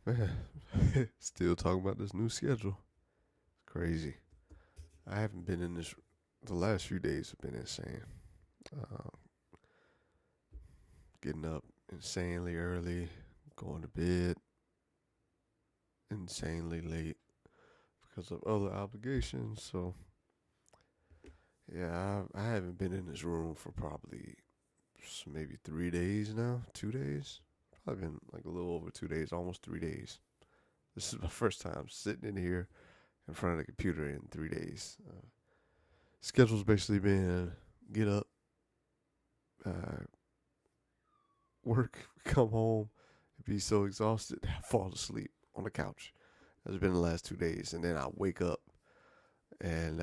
Man, still talking about this new schedule. It's crazy. I haven't been in this. The last few days have been insane. Uh, Getting up insanely early, going to bed insanely late because of other obligations. So yeah, I haven't been in this room for probably maybe 3 days now. 2 days. Probably been like a little over 2 days, almost 3 days. This is my first time sitting in here in front of the computer in 3 days. Schedule's basically been get up, uh, work, come home, be so exhausted, fall asleep on the couch. That's been the last 2 days, and then I wake up, and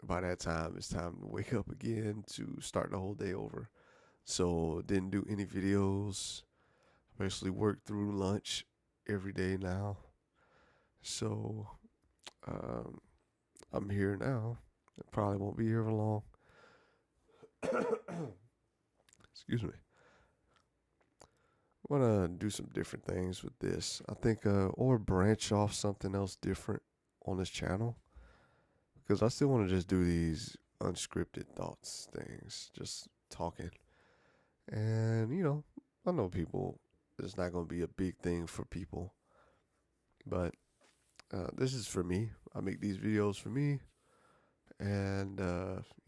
by that time it's time to wake up again to start the whole day over. So didn't do any videos. Basically work through lunch every day now. So um, I'm here now. I probably won't be here for long. Excuse me. I want to do some different things with this. I think, or branch off something else different on this channel because I still want to just do these unscripted thoughts things, just talking. And I know people. It's not going to be a big thing for people, but this is for me. I make these videos for me, and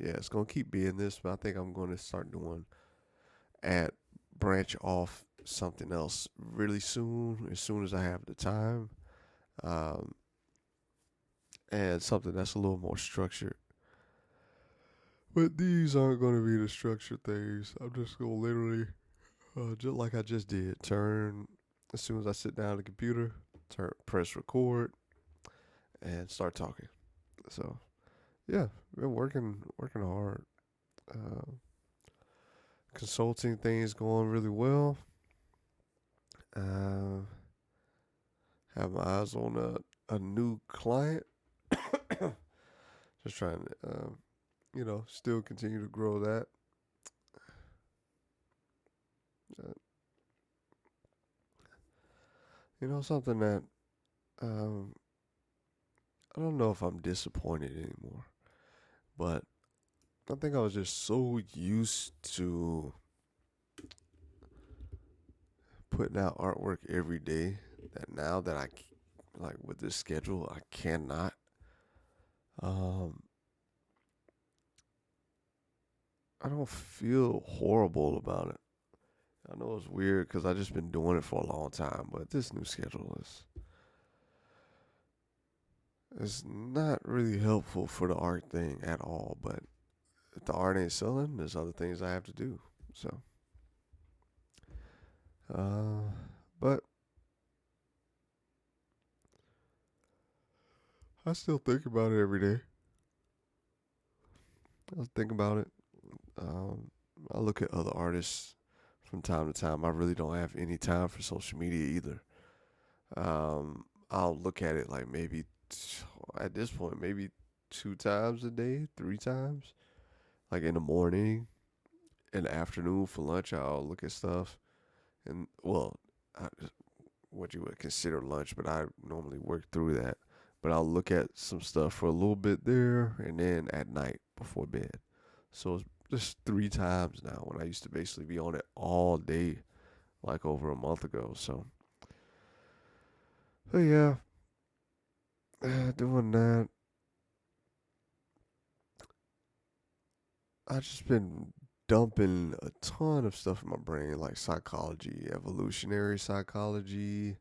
yeah, it's gonna keep being this. But I think I'm going to start doing at branch off something else really soon, as soon as I have the time, um, and something that's a little more structured. But these aren't going to be the structured things. I'm just going to literally, just like I just did, turn as soon as I sit down at the computer, press record, and start talking. So yeah, been working hard. Uh, Consulting things going really well. Uh, have my eyes on a new client. Just trying to, still continue to grow that. Uh, Something that um, I don't know if I'm disappointed anymore, but I think I was just so used to putting out artwork every day that now that like with this schedule, I cannot. Um, I don't feel horrible about it. I know it's weird because I just been doing it for a long time, but this new schedule is not really helpful for the art thing at all. But if the art ain't selling, there's other things I have to do. So, uh, but I still think about it every day. I think about it. Um, I look at other artists from time to time. I really don't have any time for social media either. I'll look at it like maybe at this point maybe 2 times a day, 3 times. Like in the morning, in the afternoon for lunch, I'll look at stuff. And well, I, what you would consider lunch, but I normally work through that. But I'll look at some stuff for a little bit there, and then at night before bed. So it's just 3 times now when I used to basically be on it all day, like over a month ago. So, but yeah, doing that. I just been dumping a ton of stuff in my brain, like psychology, evolutionary psychology,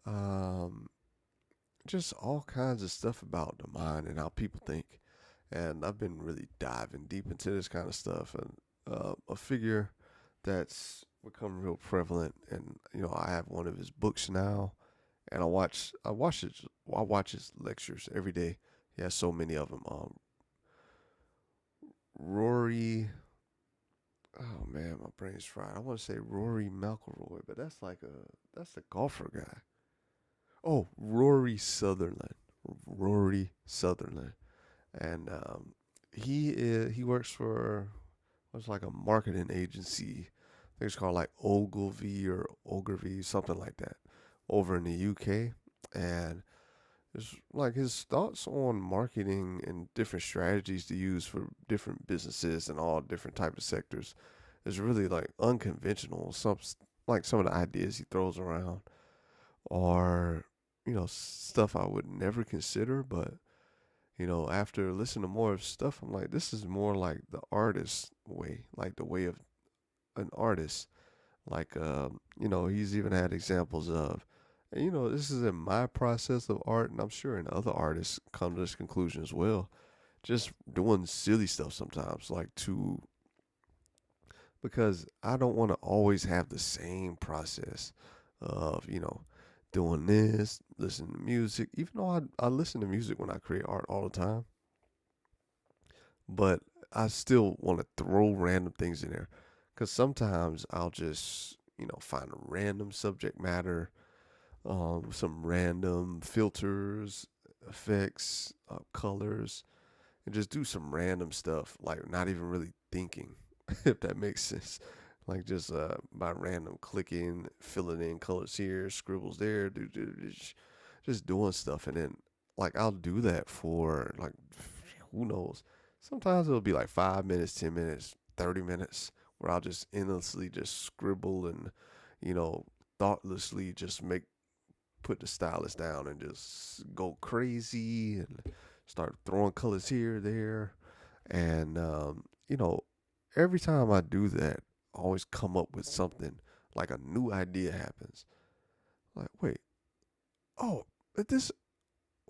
um, just all kinds of stuff about the mind and how people think. And I've been really diving deep into this kind of stuff. And a figure that's become real prevalent, and I have one of his books now, and I watch his lectures every day. He has so many of them. Rory, oh man, my brain's fried. I want to say Rory McIlroy, but that's the golfer guy. Oh, Rory Sutherland. Rory Sutherland, and he works for what's like a marketing agency. I think it's called like Ogilvy or Ogilvy, something like that. over in the UK, and it's like his thoughts on marketing and different strategies to use for different businesses and all different types of sectors is really like unconventional. Some of the ideas he throws around are, stuff I would never consider, but after listening to more of his stuff, I'm like, this is more like the artist way, like the way of an artist. Like, he's even had examples of, and this is in my process of art, and I'm sure in other artists come to this conclusion as well. Just doing silly stuff sometimes, because I don't want to always have the same process of, doing this, listening to music, even though I listen to music when I create art all the time, but I still want to throw random things in there. Because sometimes I'll just, find a random subject matter, some random filters, effects, colors, and just do some random stuff, like not even really thinking, if that makes sense. Like just by random clicking, filling in colors here, scribbles there, just doing stuff, and then like I'll do that for like who knows. Sometimes it'll be like 5 minutes, 10 minutes, 30 minutes, where I'll just endlessly just scribble and you know thoughtlessly just make put the stylus down and just go crazy and start throwing colors here, there, and every time I do that, I always come up with something like a new idea happens. Like, wait, oh, this,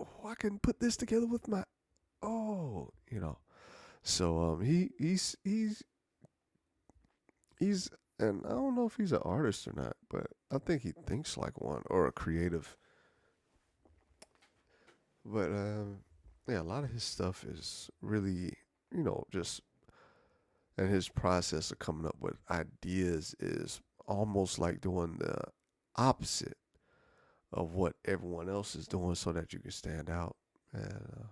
oh, I can put this together with my, oh, So he's and I don't know if he's an artist or not, but I think he thinks like one or a creative. But yeah, a lot of his stuff is really just and his process of coming up with ideas is almost like doing the opposite of what everyone else is doing so that you can stand out. And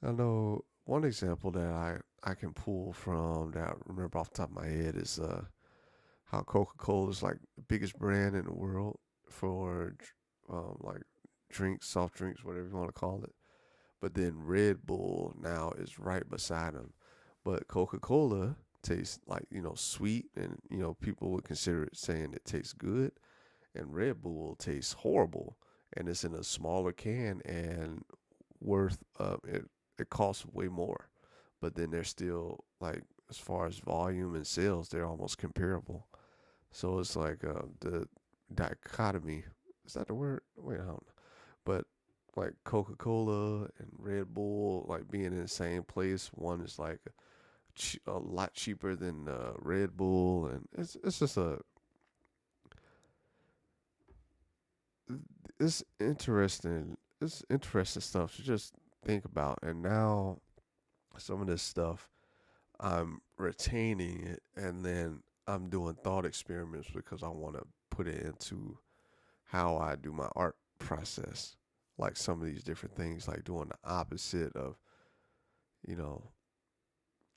I know one example that I can pull from that I remember off the top of my head is how Coca-Cola is like the biggest brand in the world for like drinks, soft drinks, whatever you want to call it. But then Red Bull now is right beside them. But Coca-Cola tastes like, sweet and, people would consider it saying it tastes good. And Red Bull tastes horrible. And it's in a smaller can and worth, it costs way more. But then they're still like, as far as volume and sales, they're almost comparable. So it's like the dichotomy. Is that the word? Wait, I don't know. But like Coca Cola and Red Bull, like being in the same place. One is like a lot cheaper than Red Bull, and it's just it's interesting. It's interesting stuff to just think about. And now some of this stuff, I'm retaining it, and then I'm doing thought experiments because I want to put it into how I do my art process. Like some of these different things, like doing the opposite of, you know,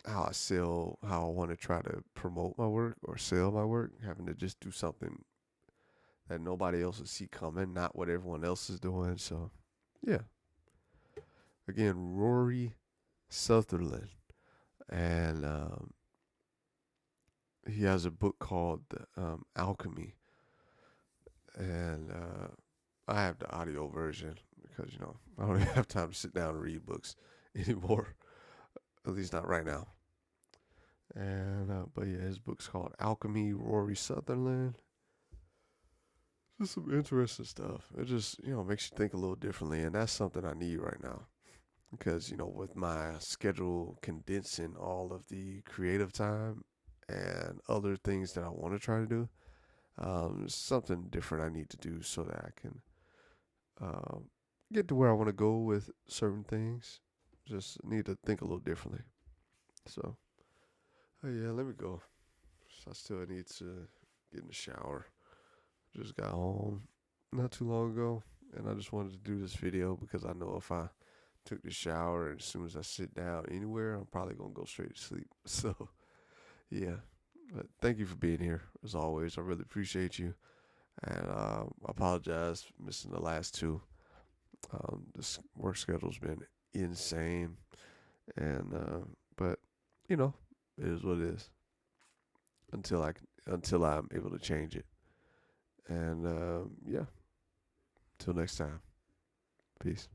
how I want to try to promote my work or sell my work, having to just do something that nobody else will see coming, not what everyone else is doing. So, yeah. Again, Rory Sutherland. And he has a book called Alchemy. And I have the audio version because, I don't even have time to sit down and read books anymore. At least not right now. And but yeah, his book's called Alchemy, Rory Sutherland. Just some interesting stuff. It just makes you think a little differently, and that's something I need right now because with my schedule condensing all of the creative time and other things that I want to try to do, something different I need to do so that I can get to where I want to go with certain things. Just need to think a little differently. So, oh yeah, let me go. I still need to get in the shower. Just got home not too long ago, and I just wanted to do this video because I know if I took the shower and as soon as I sit down anywhere, I'm probably gonna go straight to sleep. So, yeah. But thank you for being here as always. I really appreciate you. And I apologize for missing the last two. This work schedule's been insane, and but you know, it is what it is. Until I'm able to change it. And yeah, till next time. Peace.